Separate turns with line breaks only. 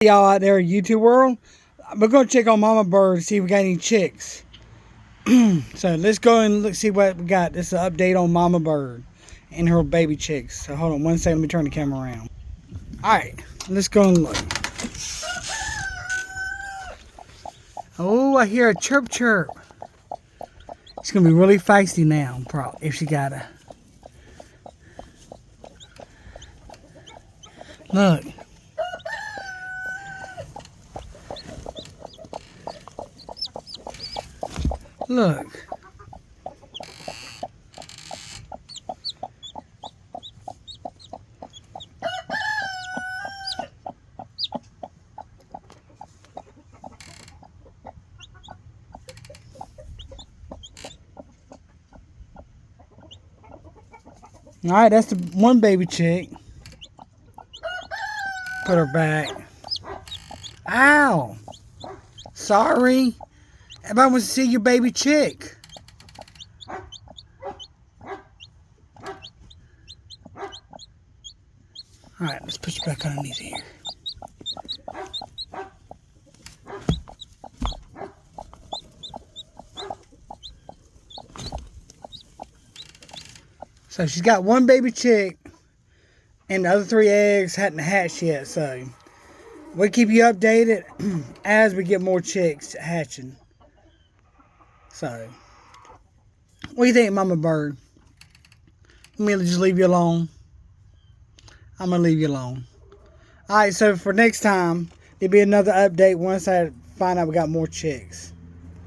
Y'all out there in YouTube world, we're gonna check on Mama Bird to see if we got any chicks. So let's go and look, see what we got. This is an update on Mama Bird and her baby chicks. So hold on one second, let me turn the camera around. Alright, let's go and look. Oh, I hear a chirp chirp. She's gonna be really feisty now, probably, if she got a look. Look. Alright, that's the one baby chick. Put her back. Ow! Sorry. Everybody wants to see your baby chick. Alright, let's put you back underneath here. So she's got one baby chick, and the other 3 eggs hadn't hatched yet. So we'll keep you updated as we get more chicks hatching. So, what do you think, Mama Bird? Let me just leave you alone. I'm going to leave you alone. Alright, so for next time, there'll be another update once I find out we got more chicks.